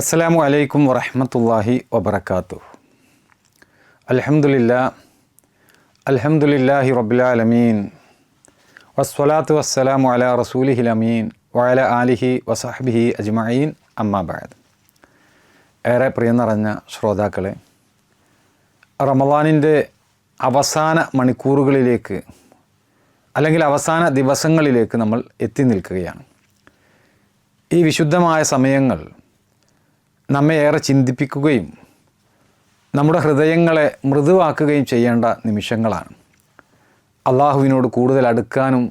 അസ്സലാമു അലൈക്കും വറഹ്മത്തുള്ളാഹി വബറകാതുഹു. അൽഹംദുലില്ലാഹി റബ്ബിൽ ആലമീൻ വസ്സലാത്തു വസ്സലാമു അലാ റസൂലിഹിൽ അമീൻ വഅലാ ആലിഹി വസഹ്ബിഹി അജ്മഈൻ. അമ്മാ ബഅദ്. ഏറെ പ്രിയം നിറഞ്ഞ ശ്രോതാക്കളെ, റമളാനിൻ്റെ അവസാന മണിക്കൂറുകളിലേക്ക് അല്ലെങ്കിൽ അവസാന ദിവസങ്ങളിലേക്ക് നമ്മൾ എത്തി നിൽക്കുകയാണ്. ഈ വിശുദ്ധമായ സമയങ്ങൾ നമ്മെ ഏറെ ചിന്തിപ്പിക്കുകയും നമ്മുടെ ഹൃദയങ്ങളെ മൃദുവാക്കുകയും ചെയ്യേണ്ട നിമിഷങ്ങളാണ്. അള്ളാഹുവിനോട് കൂടുതൽ അടുക്കാനും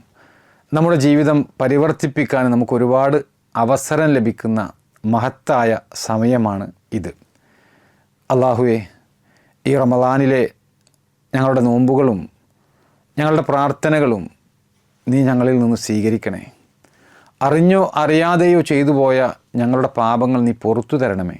നമ്മുടെ ജീവിതം പരിവർത്തിപ്പിക്കാനും നമുക്ക് ഒരുപാട് അവസരം ലഭിക്കുന്ന മഹത്തായ സമയമാണ് ഇത്. അള്ളാഹുവേ, ഈ റമളാനിലെ ഞങ്ങളുടെ നോമ്പുകളും ഞങ്ങളുടെ പ്രാർത്ഥനകളും നീ ഞങ്ങളിൽ നിന്ന് സ്വീകരിക്കണേ. അറിഞ്ഞോ അറിയാതെയോ ചെയ്തു പോയ ഞങ്ങളുടെ പാപങ്ങൾ നീ പുറത്തു തരണമേ.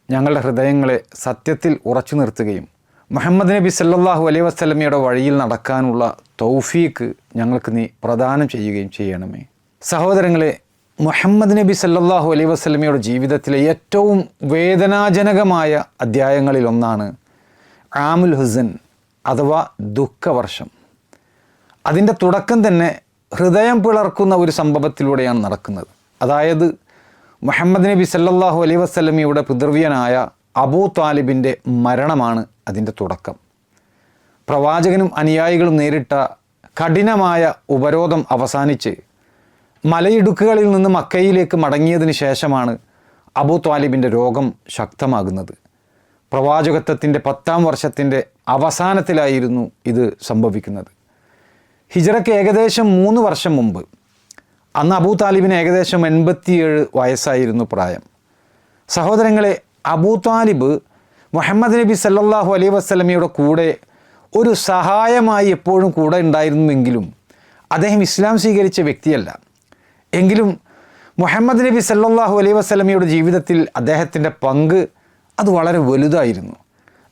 ഞങ്ങളുടെ ഹൃദയങ്ങളെ സത്യത്തിൽ ഉറച്ചു നിർത്തുകയും മുഹമ്മദ് നബി സല്ലല്ലാഹു അലൈഹി വസല്ലമയുടെ വഴിയിൽ നടക്കാനുള്ള തൗഫീക്ക് ഞങ്ങൾക്ക് നീ പ്രദാനം ചെയ്യുകയും ചെയ്യണമേ. സഹോദരങ്ങളെ, മുഹമ്മദ് നബി സല്ലല്ലാഹു അലൈഹി വസല്ലമയുടെ ജീവിതത്തിലെ ഏറ്റവും വേദനാജനകമായ അധ്യായങ്ങളിലൊന്നാണ് ആമുൽ ഹുസൻ അഥവാ ദുഃഖവർഷം. അതിൻ്റെ തുടക്കം തന്നെ ഹൃദയം പിളർക്കുന്ന ഒരു സംഭവത്തിലൂടെയാണ് നടക്കുന്നത്. അതായത് മുഹമ്മദ് നബി സല്ലല്ലാഹു അലൈഹി വസല്ലമയുടെ പിതൃവ്യനായ അബൂ താലിബിൻ്റെ മരണമാണ് അതിൻ്റെ തുടക്കം. പ്രവാചകനും അനുയായികളും നേരിട്ട കഠിനമായ ഉപരോധം അവസാനിച്ച് മലയിടുക്കുകളിൽ നിന്ന് മക്കയിലേക്ക് മടങ്ങിയതിന് ശേഷമാണ് അബൂ താലിബിൻ്റെ രോഗം ശക്തമാകുന്നത്. പ്രവാചകത്വത്തിൻ്റെ 10-ാം വർഷത്തിൻ്റെ അവസാനത്തിലായിരുന്നു ഇത് സംഭവിക്കുന്നത്. ഹിജ്റയ്ക്ക് ഏകദേശം 3 വർഷം മുമ്പ്, അന്ന് അബൂ താലിബിന് ഏകദേശം 87 വയസ്സായിരുന്നു പ്രായം. സഹോദരങ്ങളെ, അബൂ താലിബ് മുഹമ്മദ് നബി സല്ലല്ലാഹു അലൈഹി വസല്ലമയുടെ കൂടെ ഒരു സഹായമായി എപ്പോഴും കൂടെ ഉണ്ടായിരുന്നുവെങ്കിലും അദ്ദേഹം ഇസ്ലാം സ്വീകരിച്ച വ്യക്തിയല്ല. എങ്കിലും മുഹമ്മദ് നബി സല്ലല്ലാഹു അലൈഹി വസല്ലമയുടെ ജീവിതത്തിൽ അദ്ദേഹത്തിൻ്റെ പങ്ക് അത് വളരെ വലുതായിരുന്നു.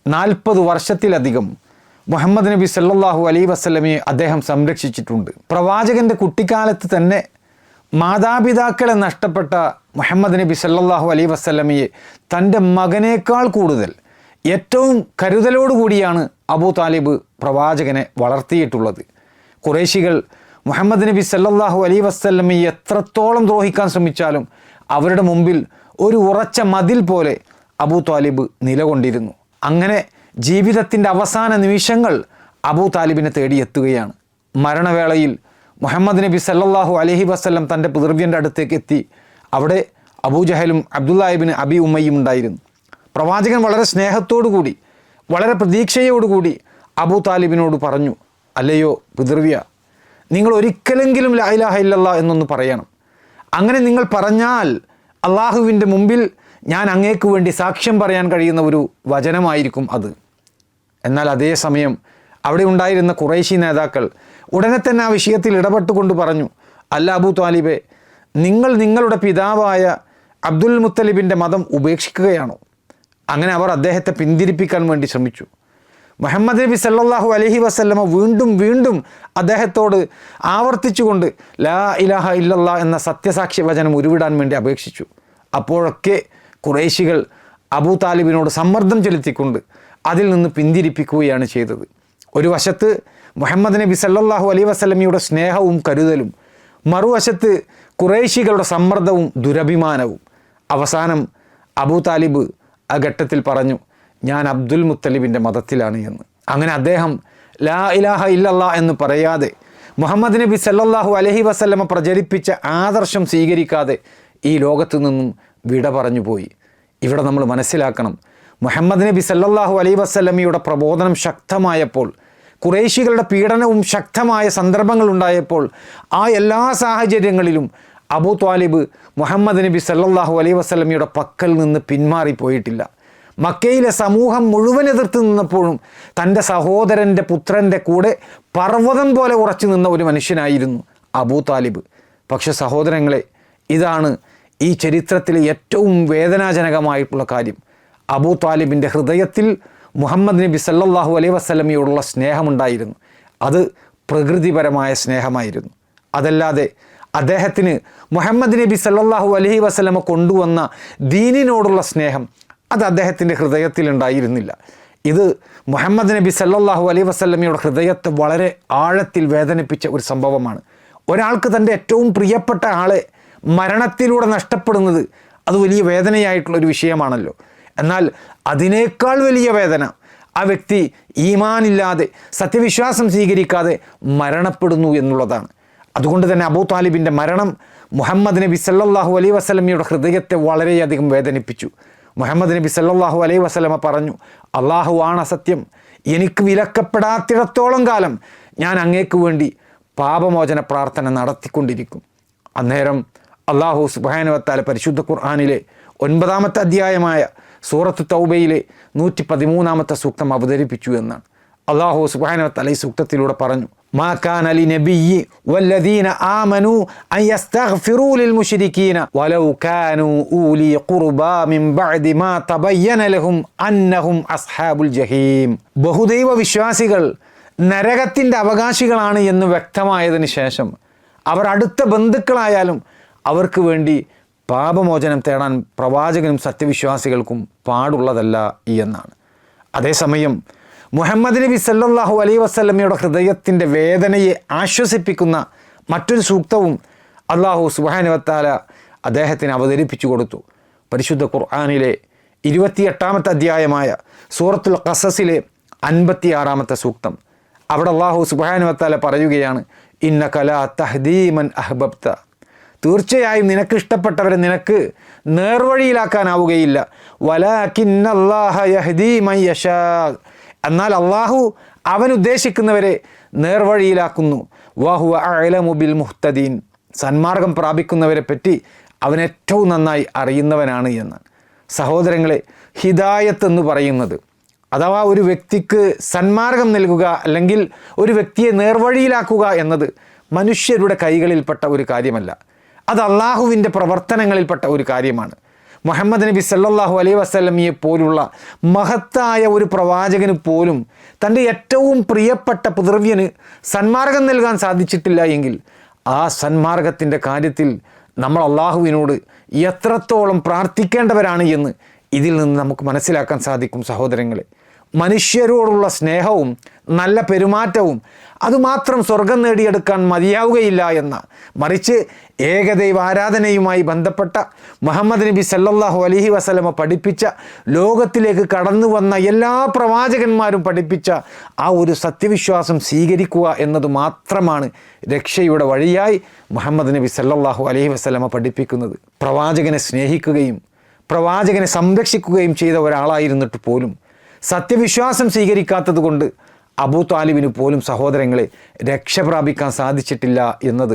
40 വർഷത്തിലധികം മുഹമ്മദ് നബി സല്ലല്ലാഹു അലൈഹി വസല്ലമയെ അദ്ദേഹം സംരക്ഷിച്ചിട്ടുണ്ട്. പ്രവാചകൻ്റെ കുട്ടിക്കാലത്ത് തന്നെ മാതാപിതാക്കളെ നഷ്ടപ്പെട്ട മുഹമ്മദ് നബി സല്ലല്ലാഹു അലൈഹി വസല്ലമയെ തൻ്റെ മകനേക്കാൾ കൂടുതൽ ഏറ്റവും കരുതലോടുകൂടിയാണ് അബൂ താലിബ് പ്രവാചകനെ വളർത്തിയിട്ടുള്ളത്. ഖുറൈശികൾ മുഹമ്മദ് നബി സല്ലല്ലാഹു അലൈഹി വസല്ലമയെ എത്രത്തോളം ദ്രോഹിക്കാൻ ശ്രമിച്ചാലും അവരുടെ മുമ്പിൽ ഒരു ഉറച്ച മതിൽ പോലെ അബൂ താലിബ് നിലകൊണ്ടിരുന്നു. അങ്ങനെ ജീവിതത്തിൻ്റെ അവസാന നിമിഷങ്ങൾ അബൂ താലിബിനെ തേടിയെത്തുകയാണ്. മരണവേളയിൽ മുഹമ്മദ് നബി സല്ലല്ലാഹു അലൈഹി വസല്ലം തൻ്റെ പിതൃവ്യൻ്റെ അടുത്തേക്ക് എത്തി. അവിടെ അബൂജഹലും അബ്ദുല്ലാ ഇബ്നു അബി ഉമയ്യും ഉണ്ടായിരുന്നു. പ്രവാചകൻ വളരെ സ്നേഹത്തോടുകൂടി വളരെ പ്രതീക്ഷയോടുകൂടി അബൂ താലിബിനോട് പറഞ്ഞു, അല്ലയോ പിതൃവ്യ, നിങ്ങൾ ഒരിക്കലെങ്കിലും ലാ ഇലാഹ ഇല്ലല്ലാഹ് എന്നൊന്ന് പറയണം. അങ്ങനെ നിങ്ങൾ പറഞ്ഞാൽ അള്ളാഹുവിൻ്റെ മുമ്പിൽ ഞാൻ അങ്ങേക്ക് വേണ്ടി സാക്ഷ്യം പറയാൻ കഴിയുന്ന ഒരു വചനമായിരിക്കും അത്. എന്നാൽ അതേസമയം അവിടെ ഉണ്ടായിരുന്ന ഖുറൈശി നേതാക്കൾ ഉടനെ തന്നെ ആ വിഷയത്തിൽ ഇടപെട്ടുകൊണ്ട് പറഞ്ഞു, അല്ല അബൂ താലിബെ, നിങ്ങൾ നിങ്ങളുടെ പിതാവായ അബ്ദുൽ മുത്തലിബിൻ്റെ മതം ഉപേക്ഷിക്കുകയാണോ? അങ്ങനെ അവർ അദ്ദേഹത്തെ പിന്തിരിപ്പിക്കാൻ വേണ്ടി ശ്രമിച്ചു. മുഹമ്മദ് നബി സല്ലല്ലാഹു അലൈഹി വസല്ലമ വീണ്ടും വീണ്ടും അദ്ദേഹത്തോട് ആവർത്തിച്ചുകൊണ്ട് ലാ ഇലാഹ ഇല്ലല്ലാഹ് എന്ന സത്യസാക്ഷ്യ വചനം ഉരുവിടാൻ വേണ്ടി അപേക്ഷിച്ചു. അപ്പോഴൊക്കെ ഖുറൈശികൾ അബൂ താലിബിനോട് സമ്മർദ്ദം ചെലുത്തിക്കൊണ്ട് അതിൽ നിന്ന് പിന്തിരിപ്പിക്കുകയാണ് ചെയ്തത്. ഒരു വശത്ത് മുഹമ്മദ് നബി സല്ലല്ലാഹു അലൈഹി വസല്ലമയുടെ സ്നേഹവും കരുതലും, മറുവശത്ത് ഖുറൈശികളുടെ സമ്മർദ്ദവും ദുരഭിമാനവും. അവസാനം അബൂ താലിബ് ആ ഘട്ടത്തിൽ പറഞ്ഞു, ഞാൻ അബ്ദുൽ മുത്തലിബിൻ്റെ മതത്തിലാണ് എന്ന്. അങ്ങനെ അദ്ദേഹം ലാ ഇലാഹ ഇല്ലല്ലാഹ് എന്ന് പറയാതെ മുഹമ്മദ് നബി സല്ലല്ലാഹു അലൈഹി വസല്ലമ പ്രചരിപ്പിച്ച ആദർശം സ്വീകരിക്കാതെ ഈ ലോകത്തു നിന്നും വിട പറഞ്ഞു പോയി. ഇവിടെ നമ്മൾ മനസ്സിലാക്കണം, മുഹമ്മദ് നബി സല്ലല്ലാഹു അലൈഹി വസല്ലമയുടെ പ്രബോധനം ശക്തമായപ്പോൾ, ഖുറൈശികളുടെ പീഡനവും ശക്തമായ സന്ദർഭങ്ങളുണ്ടായപ്പോൾ ആ എല്ലാ സാഹചര്യങ്ങളിലും അബൂ താലിബ് മുഹമ്മദ് നബി സല്ലല്ലാഹു അലൈഹി വസല്ലമയുടെ പക്കൽ നിന്ന് പിന്മാറിപ്പോയിട്ടില്ല. മക്കയിലെ സമൂഹം മുഴുവൻ എതിർത്ത് നിന്നപ്പോഴും തൻ്റെ സഹോദരൻ്റെ പുത്രൻ്റെ കൂടെ പർവ്വതം പോലെ ഉറച്ചു നിന്ന ഒരു മനുഷ്യനായിരുന്നു അബൂ താലിബ്. പക്ഷെ സഹോദരങ്ങളെ, ഇതാണ് ഈ ചരിത്രത്തിലെ ഏറ്റവും വേദനാജനകമായിട്ടുള്ള കാര്യം. അബൂ താലിബിൻ്റെ ഹൃദയത്തിൽ മുഹമ്മദ് നബി സല്ലല്ലാഹു അലൈഹി വസല്ലമയോടുള്ള സ്നേഹമുണ്ടായിരുന്നു. അത് പ്രകൃതിപരമായ സ്നേഹമായിരുന്നു. അതല്ലാതെ അദ്ദേഹത്തിന് മുഹമ്മദ് നബി സല്ലല്ലാഹു അലൈഹി വസല്ലമ കൊണ്ടുവന്ന ദീനിനോടുള്ള സ്നേഹം അത് അദ്ദേഹത്തിൻ്റെ ഹൃദയത്തിലുണ്ടായിരുന്നില്ല. ഇത് മുഹമ്മദ് നബി സല്ലല്ലാഹു അലൈഹി വസല്ലമയുടെ ഹൃദയത്തെ വളരെ ആഴത്തിൽ വേദനിപ്പിച്ച ഒരു സംഭവമാണ്. ഒരാൾക്ക് തൻ്റെ ഏറ്റവും പ്രിയപ്പെട്ട ആളെ മരണത്തിലൂടെ നഷ്ടപ്പെടുന്നത് അത് വലിയ വേദനയായിട്ടുള്ളൊരു വിഷയമാണല്ലോ. എന്നാൽ അതിനേക്കാൾ വലിയ വേദന ആ വ്യക്തി ഈമാനില്ലാതെ സത്യവിശ്വാസം സ്വീകരിക്കാതെ മരണപ്പെടുന്നു എന്നുള്ളതാണ്. അതുകൊണ്ട് തന്നെ അബൂ താലിബിൻ്റെ മരണം മുഹമ്മദ് നബി സല്ലല്ലാഹു അലൈഹി വസല്ലമയുടെ ഹൃദയത്തെ വളരെയധികം വേദനിപ്പിച്ചു. മുഹമ്മദ് നബി സല്ലല്ലാഹു അലൈഹി വസല്ലമ പറഞ്ഞു, അള്ളാഹു ആണ് സത്യം, എനിക്ക് വിലക്കപ്പെടാത്തിടത്തോളം കാലം ഞാൻ അങ്ങേക്ക് വേണ്ടി പാപമോചന പ്രാർത്ഥന നടത്തിക്കൊണ്ടിരിക്കും. അന്നേരം അള്ളാഹു സുബ്ഹാനഹു വ തആല പരിശുദ്ധ ഖുർആനിലെ 9-ാമത്തെ അധ്യായമായ സൂറത്ത് തൗബയിലെ 113-ാമത്തെ സൂക്തം അവതരിപ്പിച്ചു എന്നാണ്. അള്ളാഹു സുബ്ഹാനഹു വ തആല ഈ സൂക്തത്തിലൂടെ പറഞ്ഞു, മാ കാന ലിനബിയ്യി വല്ലദീന ആമനൂ അൻ യസ്തഗ്ഫിറൂ ലിൽ മുശ്രികീന വലൗ കാനൂ ഊലി ഖുർബാ മിൻ ബഅദി മാ തബയ്യന ലഹും അന്നഹും അസ്ഹാബുൽ ജഹീം. ബഹുദൈവ വിശ്വാസികൾ നരകത്തിൻ്റെ അവകാശികളാണ് എന്ന് വ്യക്തമായതിനു ശേഷം അവർ അടുത്ത ബന്ധുക്കളായാലും അവർക്ക് വേണ്ടി പാപമോചനം തേടാൻ പ്രവാചകനും സത്യവിശ്വാസികൾക്കും പാടുള്ളതല്ല എന്നാണ്. അതേസമയം മുഹമ്മദ് നബി സല്ലല്ലാഹു അലൈഹി വസല്ലമയുടെ ഹൃദയത്തിൻ്റെ വേദനയെ ആശ്വസിപ്പിക്കുന്ന മറ്റൊരു സൂക്തവും അള്ളാഹു സുബ്ഹാനഹു വ തആല അദ്ദേഹത്തിന് അവതരിപ്പിച്ചു കൊടുത്തു. പരിശുദ്ധ ഖുർആനിലെ 28-ാമത്തെ അധ്യായമായ സൂറത്തുൽ ഖസസിലെ 56-ാമത്തെ സൂക്തം. അവിടെ അള്ളാഹു സുബ്ഹാനഹു വ തആല പറയുകയാണ്, ഇന്നക ലാ തഹ്ദീ മൻ അഹ്ബബ്ത, തീർച്ചയായും നിനക്ക് ഇഷ്ടപ്പെട്ടവരെ നിനക്ക് നേർവഴിയിലാക്കാനാവുകയില്ല. വലാകിന്നല്ലാഹ യഹ്ദീ മൻ യശാ, എന്നാൽ അള്ളാഹു അവൻ ഉദ്ദേശിക്കുന്നവരെ നേർവഴിയിലാക്കുന്നു. വഹുവ അഅലമു ബിൽ മുഹ്തദീൻ, സന്മാർഗം പ്രാപിക്കുന്നവരെ പറ്റി അവൻ ഏറ്റവും നന്നായി അറിയുന്നവനാണ് എന്ന്. സഹോദരങ്ങളെ, ഹിദായത്ത് എന്ന് പറയുന്നത് അഥവാ ഒരു വ്യക്തിക്ക് സന്മാർഗം നൽകുക അല്ലെങ്കിൽ ഒരു വ്യക്തിയെ നേർവഴിയിലാക്കുക എന്നത് മനുഷ്യരുടെ കൈകളിൽപ്പെട്ട ഒരു കാര്യമല്ല. അത് അള്ളാഹുവിൻ്റെ പ്രവർത്തനങ്ങളിൽപ്പെട്ട ഒരു കാര്യമാണ്. മുഹമ്മദ് നബി സല്ലല്ലാഹു അലൈഹി വസല്ലമയെ പോലുള്ള മഹത്തായ ഒരു പ്രവാചകന് പോലും തൻ്റെ ഏറ്റവും പ്രിയപ്പെട്ട പിതൃവ്യന് സന്മാർഗം നൽകാൻ സാധിച്ചിട്ടില്ല എങ്കിൽ ആ സന്മാർഗത്തിൻ്റെ കാര്യത്തിൽ നമ്മൾ അള്ളാഹുവിനോട് എത്രത്തോളം പ്രാർത്ഥിക്കേണ്ടവരാണ് എന്ന് ഇതിൽ നിന്ന് നമുക്ക് മനസ്സിലാക്കാൻ സാധിക്കും. സഹോദരങ്ങളെ, മനുഷ്യരോടുള്ള സ്നേഹവും നല്ല പെരുമാറ്റവും അതുമാത്രം സ്വർഗം നേടിയെടുക്കാൻ മതിയാവുകയില്ല എന്ന, മറിച്ച് ഏകദൈവ ആരാധനയുമായി ബന്ധപ്പെട്ട മുഹമ്മദ് നബി സല്ലല്ലാഹു അലൈഹി വസല്ലമ പഠിപ്പിച്ച, ലോകത്തിലേക്ക് കടന്നു വന്ന എല്ലാ പ്രവാചകന്മാരും പഠിപ്പിച്ച ആ ഒരു സത്യവിശ്വാസം സ്വീകരിക്കുക എന്നത് മാത്രമാണ് രക്ഷയുടെ വഴിയായി മുഹമ്മദ് നബി സല്ലല്ലാഹു അലൈഹി വസല്ലമ പഠിപ്പിക്കുന്നത്. പ്രവാചകനെ സ്നേഹിക്കുകയും പ്രവാചകനെ സംരക്ഷിക്കുകയും ചെയ്ത ഒരാളായിരുന്നിട്ട് പോലും സത്യവിശ്വാസം സ്വീകരിക്കാത്തത് കൊണ്ട് അബൂ താലിബിന് പോലും സഹോദരങ്ങളെ രക്ഷ പ്രാപിക്കാൻ സാധിച്ചിട്ടില്ല എന്നത്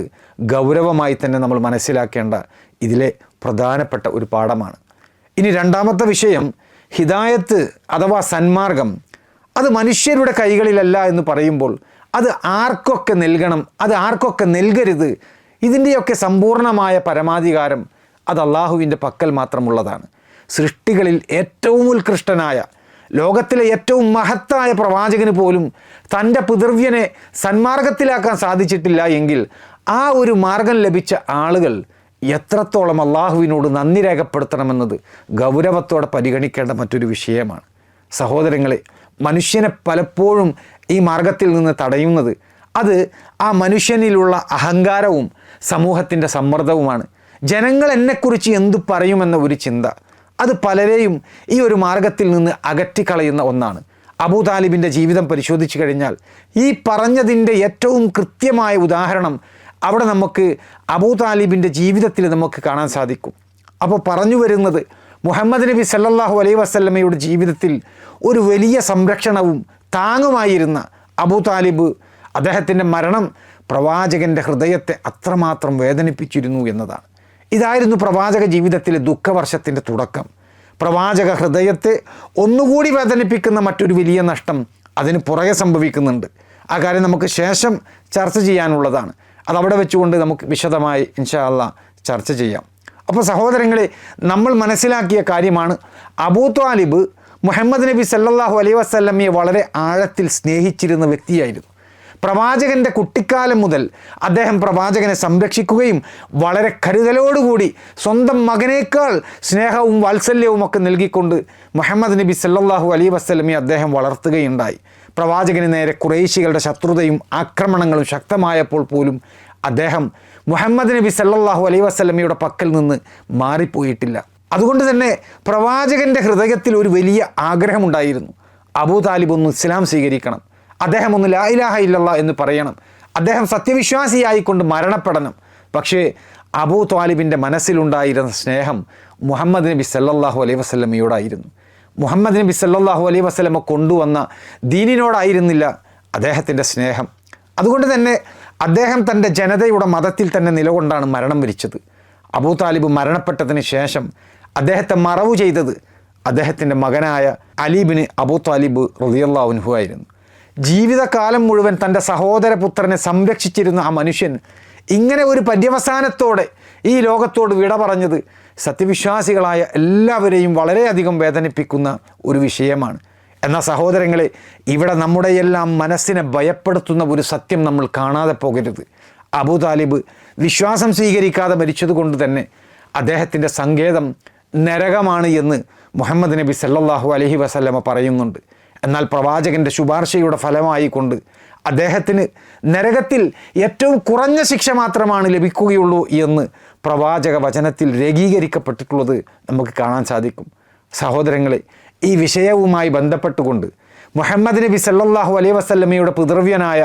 ഗൗരവമായി തന്നെ നമ്മൾ മനസ്സിലാക്കേണ്ട ഇതിലെ പ്രധാനപ്പെട്ട ഒരു പാഠമാണ്. ഇനി രണ്ടാമത്തെ വിഷയം, ഹിദായത്ത് അഥവാ സന്മാർഗം അത് മനുഷ്യരുടെ കൈകളിലല്ല എന്ന് പറയുമ്പോൾ അത് ആർക്കൊക്കെ നൽകണം, അത് ആർക്കൊക്കെ നൽകരുത്, ഇതിൻ്റെയൊക്കെ സമ്പൂർണമായ പരമാധികാരം അത് അള്ളാഹുവിൻ്റെ പക്കൽ മാത്രമുള്ളതാണ്. സൃഷ്ടികളിൽ ഏറ്റവും ഉത്കൃഷ്ടനായ, ലോകത്തിലെ ഏറ്റവും മഹത്തായ പ്രവാചകന് പോലും തൻ്റെ പിതൃവ്യനെ സന്മാർഗത്തിലാക്കാൻ സാധിച്ചിട്ടില്ല എങ്കിൽ ആ ഒരു മാർഗം ലഭിച്ച ആളുകൾ എത്രത്തോളം അള്ളാഹുവിനോട് നന്ദി രേഖപ്പെടുത്തണമെന്നത് ഗൗരവത്തോടെ പരിഗണിക്കേണ്ട മറ്റൊരു വിഷയമാണ്. സഹോദരങ്ങളെ, മനുഷ്യനെ പലപ്പോഴും ഈ മാർഗത്തിൽ നിന്ന് തടയുന്നത് അത് ആ മനുഷ്യനിലുള്ള അഹങ്കാരവും സമൂഹത്തിൻ്റെ സമ്മർദ്ദവുമാണ്. ജനങ്ങൾ എന്നെക്കുറിച്ച് എന്തു പറയുമെന്ന ഒരു ചിന്ത അത് പലരെയും ഈ ഒരു മാർഗത്തിൽ നിന്ന് അകറ്റിക്കളയുന്ന ഒന്നാണ്. അബൂ താലിബിൻ്റെ ജീവിതം പരിശോധിച്ചു കഴിഞ്ഞാൽ ഈ പറഞ്ഞതിൻ്റെ ഏറ്റവും കൃത്യമായ ഉദാഹരണം അവിടെ നമുക്ക് അബൂ താലിബിൻ്റെ ജീവിതത്തിൽ നമുക്ക് കാണാൻ സാധിക്കും. അപ്പോൾ പറഞ്ഞു വരുന്നത്, മുഹമ്മദ് നബി സല്ലല്ലാഹു അലൈഹി വസല്ലമയുടെ ജീവിതത്തിൽ ഒരു വലിയ സംരക്ഷണവും താങ്ങുമായിരുന്ന അബൂ താലിബ്, അദ്ദേഹത്തിൻ്റെ മരണം പ്രവാചകൻ്റെ ഹൃദയത്തെ അത്രമാത്രം വേദനിപ്പിച്ചിരുന്നു എന്നതാണ്. ഇതായിരുന്നു പ്രവാചക ജീവിതത്തിലെ ദുഃഖവർഷത്തിൻ്റെ തുടക്കം. പ്രവാചക ഹൃദയത്തെ ഒന്നുകൂടി വേദനിപ്പിക്കുന്ന മറ്റൊരു വലിയ നഷ്ടം അതിന് പുറകെ സംഭവിക്കുന്നുണ്ട്. ആ കാര്യം നമുക്ക് ശേഷം ചർച്ച ചെയ്യാനുള്ളതാണ്. അതവിടെ വെച്ചുകൊണ്ട് നമുക്ക് വിശദമായി ഇൻഷാ അല്ലാഹ് ചർച്ച ചെയ്യാം. അപ്പോൾ സഹോദരങ്ങളെ, നമ്മൾ മനസ്സിലാക്കിയ കാര്യമാണ്, അബൂ ത്വാലിബ് മുഹമ്മദ് നബി സല്ലല്ലാഹു അലൈഹി വസല്ലമയെ വളരെ ആഴത്തിൽ സ്നേഹിച്ചിരുന്ന വ്യക്തിയായിരുന്നു. പ്രവാചകൻ്റെ കുട്ടിക്കാലം മുതൽ അദ്ദേഹം പ്രവാചകനെ സംരക്ഷിക്കുകയും വളരെ കരുതലോടുകൂടി സ്വന്തം മകനേക്കാൾ സ്നേഹവും വാത്സല്യവും ഒക്കെ നൽകിക്കൊണ്ട് മുഹമ്മദ് നബി സല്ലല്ലാഹു അലൈഹി വസല്ലമയെ അദ്ദേഹം വളർത്തുകയുണ്ടായി. പ്രവാചകന് നേരെ ഖുറൈശികളുടെ ശത്രുതയും ആക്രമണങ്ങളും ശക്തമായപ്പോൾ പോലും അദ്ദേഹം മുഹമ്മദ് നബി സല്ലല്ലാഹു അലൈഹി വസല്ലമയുടെ പക്കൽ നിന്ന് മാറിപ്പോയിട്ടില്ല. അതുകൊണ്ട് തന്നെ പ്രവാചകൻ്റെ ഹൃദയത്തിൽ ഒരു വലിയ ആഗ്രഹമുണ്ടായിരുന്നു. അബൂ താലിബ് ഒന്ന് ഇസ്ലാം സ്വീകരിക്കണം, അദ്ദേഹം ഒന്ന് ലാ ഇലാഹ ഇല്ലല്ലാഹ് എന്ന് പറയണം, അദ്ദേഹം സത്യവിശ്വാസിയായിക്കൊണ്ട് മരണപ്പെടണം. പക്ഷേ അബൂ താലിബിൻ്റെ മനസ്സിലുണ്ടായിരുന്ന സ്നേഹം മുഹമ്മദ് നബി സല്ലല്ലാഹു അലൈഹി വസല്ലമയോടായിരുന്നു. മുഹമ്മദ് നബി സല്ലല്ലാഹു അലൈഹി വസല്ലമ കൊണ്ടുവന്ന ദീനിനോടായിരുന്നില്ല അദ്ദേഹത്തിൻ്റെ സ്നേഹം. അതുകൊണ്ട് തന്നെ അദ്ദേഹം തൻ്റെ ജനതയുടെ മതത്തിൽ തന്നെ നിലകൊണ്ടാണ് മരണം വരിച്ചത്. അബൂ താലിബ് മരണപ്പെട്ടതിന് ശേഷം അദ്ദേഹത്തെ മറവു ചെയ്തത് അദ്ദേഹത്തിൻ്റെ മകനായ അലി ബിൻ അബൂ താലിബ് റളിയല്ലാഹു അൻഹു ആയിരുന്നു. ജീവിതകാലം മുഴുവൻ തൻ്റെ സഹോദരപുത്രനെ സംരക്ഷിച്ചിരുന്ന ആ മനുഷ്യൻ ഇങ്ങനെ ഒരു പര്യവസാനത്തോടെ ഈ ലോകത്തോട് വിട പറഞ്ഞത് സത്യവിശ്വാസികളായ എല്ലാവരെയും വളരെയധികം വേദനിപ്പിക്കുന്ന ഒരു വിഷയമാണ്. എന്നാൽ സഹോദരങ്ങളെ, ഇവിടെ നമ്മുടെയെല്ലാം മനസ്സിനെ ഭയപ്പെടുത്തുന്ന ഒരു സത്യം നമ്മൾ കാണാതെ പോകരുത്. അബൂ താലിബ് വിശ്വാസം സ്വീകരിക്കാതെ മരിച്ചതുകൊണ്ട് തന്നെ അദ്ദേഹത്തിൻ്റെ സങ്കേതം നരകമാണ് എന്ന് മുഹമ്മദ് നബി സല്ലല്ലാഹു അലൈഹി വസല്ലമ പറയുന്നുണ്ട്. എന്നാൽ പ്രവാചകൻ്റെ ശുപാർശയുടെ ഫലമായിക്കൊണ്ട് അദ്ദേഹത്തിന് നരകത്തിൽ ഏറ്റവും കുറഞ്ഞ ശിക്ഷ മാത്രമാണ് ലഭിക്കുകയുള്ളൂ എന്ന് പ്രവാചക വചനത്തിൽ രേഖീകരിക്കപ്പെട്ടിട്ടുള്ളത് നമുക്ക് കാണാൻ സാധിക്കും. സഹോദരങ്ങളെ, ഈ വിഷയവുമായി ബന്ധപ്പെട്ടുകൊണ്ട് മുഹമ്മദ് നബി സല്ലല്ലാഹു അലൈഹി വസല്ലമയുടെ പിതൃവ്യനായ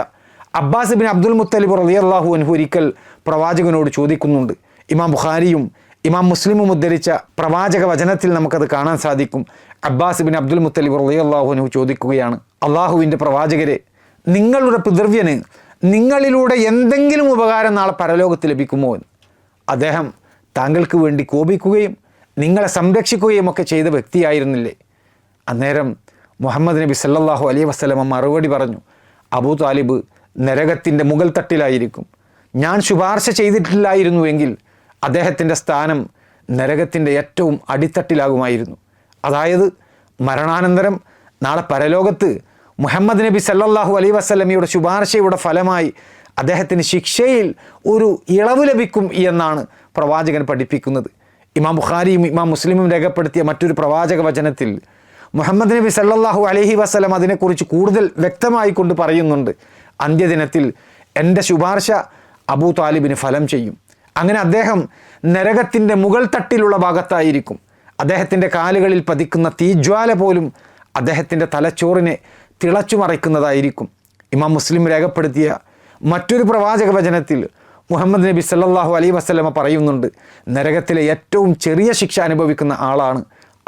അബ്ബാസ് ബിൻ അബ്ദുൽ മുത്തലിബ് റളിയല്ലാഹു അൻഹു ഒരിക്കൽ പ്രവാചകനോട് ചോദിക്കുന്നുണ്ട്. ഇമാം ബുഖാരിയും ഇമാം മുസ്ലിമും ഉദ്ധരിച്ച പ്രവാചക വചനത്തിൽ നമുക്കത് കാണാൻ സാധിക്കും. അബ്ബാസ് ബിൻ അബ്ദുൽ മുത്തലിബ് റളിയല്ലാഹു അൻഹു ചോദിക്കുകയാണ്, അള്ളാഹുവിൻ്റെ പ്രവാചകരെ, നിങ്ങളുടെ പിതൃവ്യന് നിങ്ങളിലൂടെ എന്തെങ്കിലും ഉപകാരം നാളെ പരലോകത്ത് ലഭിക്കുമോ എന്ന്. അദ്ദേഹം താങ്കൾക്ക് വേണ്ടി കോപിക്കുകയും നിങ്ങളെ സംരക്ഷിക്കുകയും ഒക്കെ ചെയ്ത വ്യക്തിയായിരുന്നില്ലേ? അന്നേരം മുഹമ്മദ് നബി സല്ലല്ലാഹു അലൈഹി വസല്ലമ മറുപടി പറഞ്ഞു, അബൂ താലിബ് നരകത്തിൻ്റെ മുകൾ തട്ടിലായിരിക്കും. ഞാൻ ശുപാർശ ചെയ്തിട്ടില്ലായിരുന്നുവെങ്കിൽ അദ്ദേഹത്തിൻ്റെ സ്ഥാനം നരകത്തിൻ്റെ ഏറ്റവും അടിത്തട്ടിലാകുമായിരുന്നു. അതായത് മരണാനന്തരം നാളെ പരലോകത്ത് മുഹമ്മദ് നബി സല്ലല്ലാഹു അലൈഹി വസല്ലമയുടെ ശുപാർശയുടെ ഫലമായി അദ്ദേഹത്തിന് ശിക്ഷയിൽ ഒരു ഇളവ് ലഭിക്കും എന്നാണ് പ്രവാചകൻ പഠിപ്പിക്കുന്നത്. ഇമാം ബുഖാരിയും ഇമാം മുസ്ലിമും രേഖപ്പെടുത്തിയ മറ്റൊരു പ്രവാചക വചനത്തിൽ മുഹമ്മദ് നബി സല്ലല്ലാഹു അലൈഹി വസല്ലം അതിനെക്കുറിച്ച് കൂടുതൽ വ്യക്തമായി കൊണ്ട് പറയുന്നുണ്ട്, അന്ത്യദിനത്തിൽ എൻ്റെ ശുപാർശ അബൂ താലിബിന് ഫലം ചെയ്യും. അങ്ങനെ അദ്ദേഹം നരകത്തിൻ്റെ മുകൾ തട്ടിലുള്ള ഭാഗത്തായിരിക്കും. അദ്ദേഹത്തിൻ്റെ കാലുകളിൽ പതിക്കുന്ന തീജ്വാല പോലും അദ്ദേഹത്തിൻ്റെ തലച്ചോറിനെ തിളച്ചു മറിക്കുന്നതായിരിക്കും. ഇമാം മുസ്ലിം രേഖപ്പെടുത്തിയ മറ്റൊരു പ്രവാചക വചനത്തിൽ മുഹമ്മദ് നബി സല്ലല്ലാഹു അലൈഹി വസല്ലമ പറയുന്നുണ്ട്, നരകത്തിലെ ഏറ്റവും ചെറിയ ശിക്ഷ അനുഭവിക്കുന്ന ആളാണ്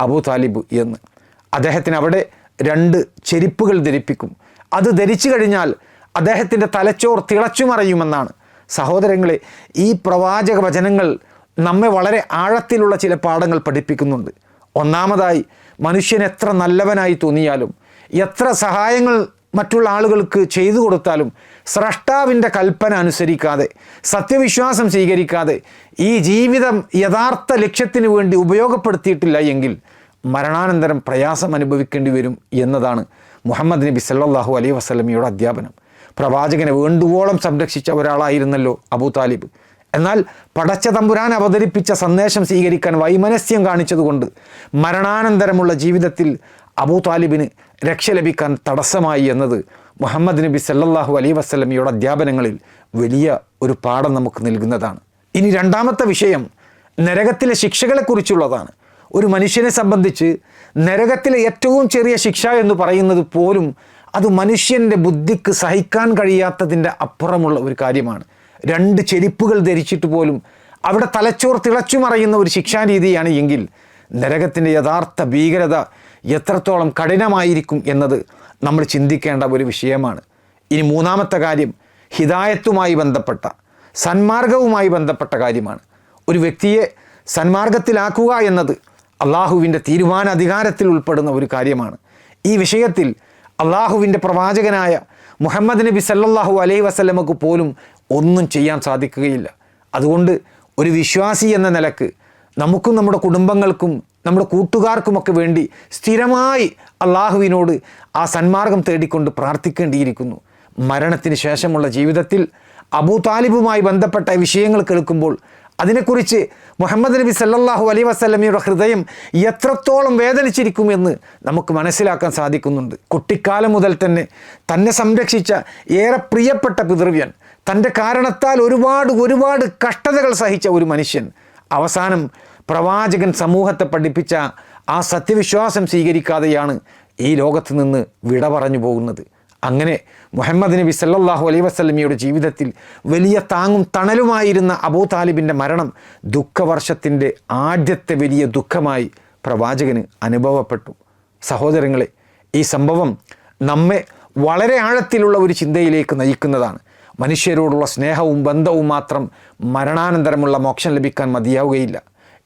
അബൂ താലിബ് എന്ന്. അദ്ദേഹത്തിന് അവിടെ 2 ചെരിപ്പുകൾ ധരിപ്പിക്കും. അത് ധരിച്ചു കഴിഞ്ഞാൽ അദ്ദേഹത്തിൻ്റെ തലച്ചോർ തിളച്ചു മറിയുമെന്നാണ്. സഹോദരങ്ങളെ, ഈ പ്രവാചക വചനങ്ങൾ നമ്മെ വളരെ ആഴത്തിലുള്ള ചില പാഠങ്ങൾ പഠിപ്പിക്കുന്നുണ്ട്. ഒന്നാമതായി, മനുഷ്യൻ എത്ര നല്ലവനായി തോന്നിയാലും എത്ര സഹായങ്ങൾ മറ്റുള്ള ആളുകൾക്ക് ചെയ്തു കൊടുത്താലും സ്രഷ്ടാവിൻ്റെ കൽപ്പന അനുസരിക്കാതെ സത്യവിശ്വാസം സ്വീകരിക്കാതെ ഈ ജീവിതം യഥാർത്ഥ ലക്ഷ്യത്തിന് വേണ്ടി ഉപയോഗപ്പെടുത്തിയിട്ടില്ല എങ്കിൽ മരണാനന്തരം പ്രയാസം അനുഭവിക്കേണ്ടി വരും എന്നതാണ് മുഹമ്മദ് നബി സല്ലല്ലാഹു അലൈഹി വസല്ലമയുടെ അധ്യാപനം. പ്രവാചകനെ വേണ്ടുവോളം സംരക്ഷിച്ച ഒരാളായിരുന്നല്ലോ അബൂ താലിബ്. എന്നാൽ പടച്ച തമ്പുരാൻ അവതരിപ്പിച്ച സന്ദേശം സ്വീകരിക്കാൻ വൈമനസ്യം കാണിച്ചതുകൊണ്ട് മരണാനന്തരമുള്ള ജീവിതത്തിൽ അബൂ താലിബിന് രക്ഷ ലഭിക്കാൻ തടസ്സമായി എന്നത് മുഹമ്മദ് നബി സല്ലല്ലാഹു അലൈഹി വസല്ലമയുടെ അധ്യാപനങ്ങളിൽ വലിയ ഒരു പാഠം നമുക്ക് നൽകുന്നതാണ്. ഇനി രണ്ടാമത്തെ വിഷയം നരകത്തിലെ ശിക്ഷകളെക്കുറിച്ചുള്ളതാണ്. ഒരു മനുഷ്യനെ സംബന്ധിച്ച് നരകത്തിലെ ഏറ്റവും ചെറിയ ശിക്ഷ എന്ന് പറയുന്നത് പോലും അത് മനുഷ്യൻ്റെ ബുദ്ധിക്ക് സഹിക്കാൻ കഴിയാത്തതിൻ്റെ അപ്പുറമുള്ള ഒരു കാര്യമാണ്. 2 ചെരിപ്പുകൾ ധരിച്ചിട്ട് പോലും അവിടെ തലച്ചോർ തിളച്ചു മറയുന്ന ഒരു ശിക്ഷാരീതിയാണ് എങ്കിൽ നരകത്തിൻ്റെ യഥാർത്ഥ ഭീകരത എത്രത്തോളം കഠിനമായിരിക്കും എന്നത് നമ്മൾ ചിന്തിക്കേണ്ട ഒരു വിഷയമാണ്. ഇനി മൂന്നാമത്തെ കാര്യം ഹിദായത്തുമായി ബന്ധപ്പെട്ട സന്മാർഗവുമായി ബന്ധപ്പെട്ട കാര്യമാണ്. ഒരു വ്യക്തിയെ സന്മാർഗത്തിലാക്കുക എന്നത് അള്ളാഹുവിൻ്റെ തീരുമാനാധികാരത്തിൽ ഉൾപ്പെടുന്ന ഒരു കാര്യമാണ്. ഈ വിഷയത്തിൽ അള്ളാഹുവിൻ്റെ പ്രവാചകനായ മുഹമ്മദ് നബി സല്ലല്ലാഹു അലൈഹി വസല്ലമക്ക് പോലും ഒന്നും ചെയ്യാൻ സാധിക്കുകയില്ല. അതുകൊണ്ട് ഒരു വിശ്വാസി എന്ന നിലക്ക് നമുക്കും നമ്മുടെ കുടുംബങ്ങൾക്കും നമ്മുടെ കൂട്ടുകാർക്കുമൊക്കെ വേണ്ടി സ്ഥിരമായി അള്ളാഹുവിനോട് ആ സന്മാർഗം തേടിക്കൊണ്ട് പ്രാർത്ഥിക്കേണ്ടിയിരിക്കുന്നു. മരണത്തിന് ശേഷമുള്ള ജീവിതത്തിൽ അബൂ താലിബുമായി ബന്ധപ്പെട്ട വിഷയങ്ങൾ കേൾക്കുമ്പോൾ അതിനെക്കുറിച്ച് മുഹമ്മദ് നബി സല്ലല്ലാഹു അലൈഹി വസല്ലമയുടെ ഹൃദയം എത്രത്തോളം വേദനിച്ചിരിക്കുമെന്ന് നമുക്ക് മനസ്സിലാക്കാൻ സാധിക്കുന്നുണ്ട്. കുട്ടിക്കാലം മുതൽ തന്നെ സംരക്ഷിച്ച ഏറെ പ്രിയപ്പെട്ട പിതൃവ്യൻ, തൻ്റെ കാരണത്താൽ ഒരുപാട് കഷ്ടതകൾ സഹിച്ച ഒരു മനുഷ്യൻ അവസാനം പ്രവാചകൻ സമൂഹത്തെ പഠിപ്പിച്ച ആ സത്യവിശ്വാസം സ്വീകരിക്കാതെയാണ് ഈ ലോകത്ത് നിന്ന് വിട പറഞ്ഞു പോകുന്നത്. അങ്ങനെ മുഹമ്മദ് നബി സല്ലല്ലാഹു അലൈഹി വസല്ലമയുടെ ജീവിതത്തിൽ വലിയ താങ്ങും തണലുമായിരുന്ന അബൂ താലിബിൻ്റെ മരണം ദുഃഖവർഷത്തിൻ്റെ ആദ്യത്തെ വലിയ ദുഃഖമായി പ്രവാചകന് അനുഭവപ്പെട്ടു. സഹോദരങ്ങളെ, ഈ സംഭവം നമ്മെ വളരെ ആഴത്തിലുള്ള ഒരു ചിന്തയിലേക്ക് നയിക്കുന്നതാണ്. മനുഷ്യരോടുള്ള സ്നേഹവും ബന്ധവും മാത്രം മരണാനന്തരമുള്ള മോക്ഷം ലഭിക്കാൻ മതിയാവുകയില്ല.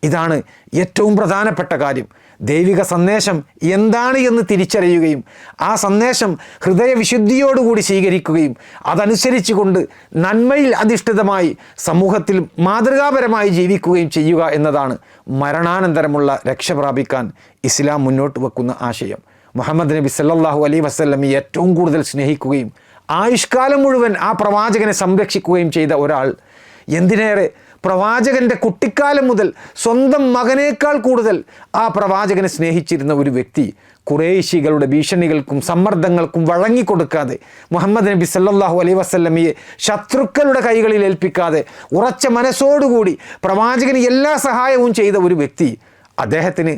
ഇതാണ് ഏറ്റവും പ്രധാനപ്പെട്ട കാര്യം. ദൈവിക സന്ദേശം എന്താണ് എന്ന് തിരിച്ചറിയുകയും ആ സന്ദേശം ഹൃദയവിശുദ്ധിയോടുകൂടി സ്വീകരിക്കുകയും അതനുസരിച്ച് കൊണ്ട് നന്മയിൽ അധിഷ്ഠിതമായി സമൂഹത്തിൽ മാതൃകാപരമായി ജീവിക്കുകയും ചെയ്യുക എന്നതാണ് മരണാനന്തരമുള്ള രക്ഷ പ്രാപിക്കാൻ ഇസ്ലാം മുന്നോട്ട് വെക്കുന്ന ആശയം. മുഹമ്മദ് നബി സല്ലല്ലാഹു അലൈഹി വസല്ലമയെ ഏറ്റവും കൂടുതൽ സ്നേഹിക്കുകയും ആയുഷ്കാലം മുഴുവൻ ആ പ്രവാചകനെ സംരക്ഷിക്കുകയും ചെയ്ത ഒരാൾ, എന്തിനേറെ പ്രവാചകൻ്റെ കുട്ടിക്കാലം മുതൽ സ്വന്തം മകനേക്കാൾ കൂടുതൽ ആ പ്രവാചകനെ സ്നേഹിച്ചിരുന്ന ഒരു വ്യക്തി, ഖുറൈശികളുടെ ഭീഷണികൾക്കും സമ്മർദ്ദങ്ങൾക്കും വഴങ്ങിക്കൊടുക്കാതെ മുഹമ്മദ് നബി സല്ലല്ലാഹു അലൈഹി വസല്ലമയെ ശത്രുക്കളുടെ കൈകളിൽ ഏൽപ്പിക്കാതെ ഉറച്ച മനസ്സോടുകൂടി പ്രവാചകന് എല്ലാ സഹായവും ചെയ്ത ഒരു വ്യക്തി, അദ്ദേഹത്തിന്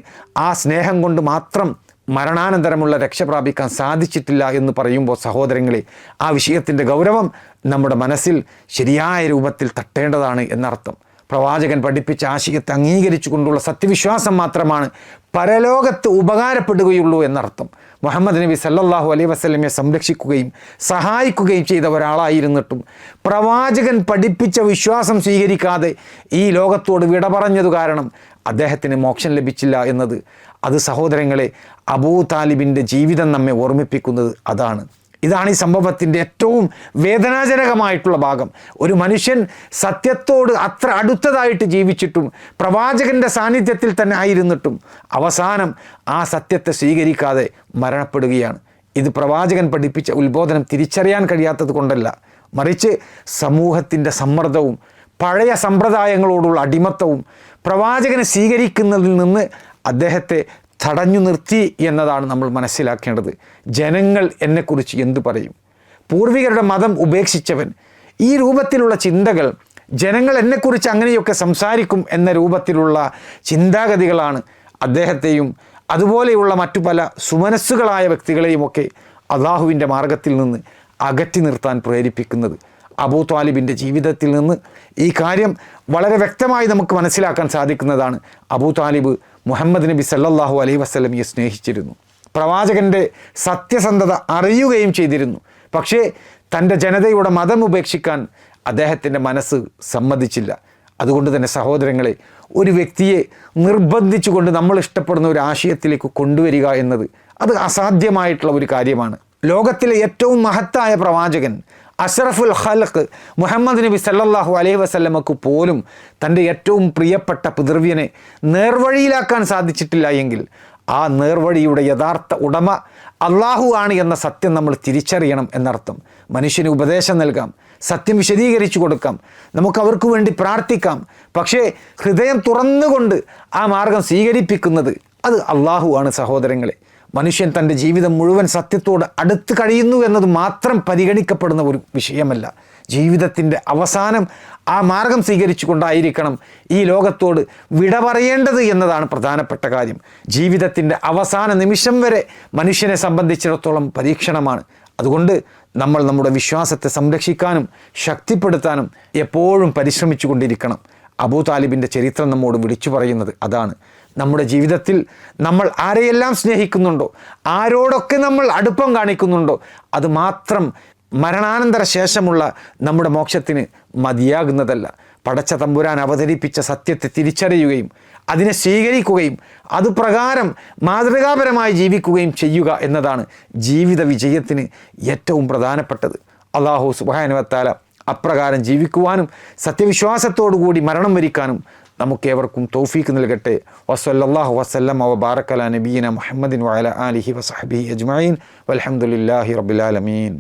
ആ സ്നേഹം കൊണ്ട് മാത്രം മരണാനന്തരമുള്ള രക്ഷ പ്രാപിക്കാൻ സാധിച്ചിട്ടില്ല എന്ന് പറയുമ്പോൾ സഹോദരങ്ങളെ, ആ വിഷയത്തിൻ്റെ ഗൗരവം നമ്മുടെ മനസ്സിൽ ശരിയായ രൂപത്തിൽ തട്ടേണ്ടതാണ് എന്നർത്ഥം. പ്രവാചകൻ പഠിപ്പിച്ച ആശയത്തെ അംഗീകരിച്ചു കൊണ്ടുള്ള സത്യവിശ്വാസം മാത്രമാണ് പരലോകത്ത് ഉപകാരപ്പെടുകയുള്ളൂ എന്നർത്ഥം. മുഹമ്മദ് നബി സല്ലല്ലാഹു അലൈഹി വസല്ലമയെ സംരക്ഷിക്കുകയും സഹായിക്കുകയും ചെയ്ത ഒരാളായിരുന്നിട്ടും പ്രവാചകൻ പഠിപ്പിച്ച വിശ്വാസം സ്വീകരിക്കാതെ ഈ ലോകത്തോട് വിട പറഞ്ഞതു കാരണം അദ്ദേഹത്തിന് മോക്ഷം ലഭിച്ചില്ല എന്നത്, അത് സഹോദരങ്ങളെ അബൂ താലിബിൻ്റെ ജീവിതം നമ്മെ ഓർമ്മിപ്പിക്കുന്നത് അതാണ്. ഇതാണ് ഈ സംഭവത്തിൻ്റെ ഏറ്റവും വേദനാജനകമായിട്ടുള്ള ഭാഗം. ഒരു മനുഷ്യൻ സത്യത്തോട് അത്ര അടുത്തതായിട്ട് ജീവിച്ചിട്ടും പ്രവാചകൻ്റെ സാന്നിധ്യത്തിൽ തന്നെ ആയിരുന്നിട്ടും അവസാനം ആ സത്യത്തെ സ്വീകരിക്കാതെ മരണപ്പെടുകയാണ്. ഇത് പ്രവാചകൻ പഠിപ്പിച്ച ഉത്ബോധനം തിരിച്ചറിയാൻ കഴിയാത്തത് കൊണ്ടല്ല, മറിച്ച് സമൂഹത്തിൻ്റെ സമ്മർദ്ദവും പഴയ സമ്പ്രദായങ്ങളോടുള്ള അടിമത്തവും പ്രവാചകനെ സ്വീകരിക്കുന്നതിൽ നിന്ന് അദ്ദേഹത്തെ തടഞ്ഞു നിർത്തി എന്നതാണ് നമ്മൾ മനസ്സിലാക്കേണ്ടത്. ജനങ്ങൾ എന്നെക്കുറിച്ച് എന്തു പറയും? പൂർവികരുടെ മതം ഉപേക്ഷിച്ചവൻ, ഈ രൂപത്തിലുള്ള ചിന്തകൾ, ജനങ്ങൾ എന്നെക്കുറിച്ച് അങ്ങനെയൊക്കെ സംസാരിക്കും എന്ന രൂപത്തിലുള്ള ചിന്താഗതികളാണ് അദ്ദേഹത്തെയും അതുപോലെയുള്ള മറ്റു പല സുമനസ്സുകളായ വ്യക്തികളെയുമൊക്കെ അള്ളാഹുവിൻ്റെ മാർഗത്തിൽ നിന്ന് അകറ്റി നിർത്താൻ പ്രേരിപ്പിക്കുന്നത്. അബൂ താലിബിൻ്റെ ജീവിതത്തിൽ നിന്ന് ഈ കാര്യം വളരെ വ്യക്തമായി നമുക്ക് മനസ്സിലാക്കാൻ സാധിക്കുന്നതാണ്. അബൂ താലിബ് മുഹമ്മദ് നബി സല്ലല്ലാഹു അലൈഹി വസല്ലമയെ സ്നേഹിച്ചിരുന്നു, പ്രവാചകൻ്റെ സത്യസന്ധത അറിയുകയും ചെയ്തിരുന്നു. പക്ഷേ തൻ്റെ ജനതയുടെ മതം ഉപേക്ഷിക്കാൻ അദ്ദേഹത്തിൻ്റെ മനസ്സ് സമ്മതിച്ചില്ല. അതുകൊണ്ട് തന്നെ സഹോദരങ്ങളെ, ഒരു വ്യക്തിയെ നിർബന്ധിച്ചുകൊണ്ട് നമ്മൾ ഇഷ്ടപ്പെടുന്ന ഒരു ആശയത്തിലേക്ക് കൊണ്ടുവരിക എന്നത് അത് അസാധ്യമായിട്ടുള്ള ഒരു കാര്യമാണ്. ലോകത്തിലെ ഏറ്റവും മഹത്തായ പ്രവാചകൻ അഷ്റഫുൽ ഖൽഖ് മുഹമ്മദ് നബി സല്ലല്ലാഹു അലൈഹി വസല്ലമക്ക് പോലും തൻ്റെ ഏറ്റവും പ്രിയപ്പെട്ട പിതൃവ്യനെ നേർവഴിയിലാക്കാൻ സാധിച്ചിട്ടില്ല എങ്കിൽ ആ നേർവഴിയുടെ യഥാർത്ഥ ഉടമ അള്ളാഹു ആണ് എന്ന സത്യം നമ്മൾ തിരിച്ചറിയണം എന്നർത്ഥം. മനുഷ്യന് ഉപദേശം നൽകാം, സത്യം വിശദീകരിച്ചു കൊടുക്കാം, നമുക്ക് അവർക്ക് വേണ്ടി പ്രാർത്ഥിക്കാം. പക്ഷേ ഹൃദയം തുറന്നുകൊണ്ട് ആ മാർഗം സ്വീകരിപ്പിക്കുന്നത് അത് അള്ളാഹു ആണ് സഹോദരങ്ങളെ. മനുഷ്യൻ തൻ്റെ ജീവിതം മുഴുവൻ സത്യത്തോട് അടുത്ത് കഴിയുന്നു എന്നത് മാത്രം പരിഗണിക്കപ്പെടുന്ന ഒരു വിഷയമല്ല. ജീവിതത്തിൻ്റെ അവസാനം ആ മാർഗം സ്വീകരിച്ചു കൊണ്ടായിരിക്കണം ഈ ലോകത്തോട് വിട പറയേണ്ടത് എന്നതാണ് പ്രധാനപ്പെട്ട കാര്യം. ജീവിതത്തിൻ്റെ അവസാന നിമിഷം വരെ മനുഷ്യനെ സംബന്ധിച്ചിടത്തോളം പരീക്ഷണമാണ്. അതുകൊണ്ട് നമ്മൾ നമ്മുടെ വിശ്വാസത്തെ സംരക്ഷിക്കാനും ശക്തിപ്പെടുത്താനും എപ്പോഴും പരിശ്രമിച്ചു കൊണ്ടിരിക്കണം. അബൂ താലിബിൻ്റെ ചരിത്രം നമ്മോട് വിളിച്ചു പറയുന്നത് അതാണ്. നമ്മുടെ ജീവിതത്തിൽ നമ്മൾ ആരെയെല്ലാം സ്നേഹിക്കുന്നുണ്ടോ, ആരോടൊക്കെ നമ്മൾ അടുപ്പം കാണിക്കുന്നുണ്ടോ, അത് മാത്രം മരണാനന്തര ശേഷമുള്ള നമ്മുടെ മോക്ഷത്തിന് മതിയാകുന്നതല്ല. പടച്ച തമ്പുരാൻ അവതരിപ്പിച്ച സത്യത്തെ തിരിച്ചറിയുകയും അതിനെ സ്വീകരിക്കുകയും അതുപ്രകാരം മാതൃകാപരമായി ജീവിക്കുകയും ചെയ്യുക എന്നതാണ് ജീവിത വിജയത്തിന് ഏറ്റവും പ്രധാനപ്പെട്ടത്. അല്ലാഹു സുബ്ഹാനഹു വ തആല അപ്രകാരം ജീവിക്കുവാനും സത്യവിശ്വാസത്തോടു കൂടി മരണം വരിക്കാനും നമുക്കേവർക്കും തൗഫീക്ക് നൽകട്ടെ. വസല്ലല്ലാഹു വസല്ലമ വബാറക അലാ നബിയിന മുഹമ്മദിൻ വഅലാ ആലിഹി വസഹ്ബിഹി അജ്മഈൻ വൽഹംദുലില്ലാഹി റബ്ബിൽ ആലമീൻ.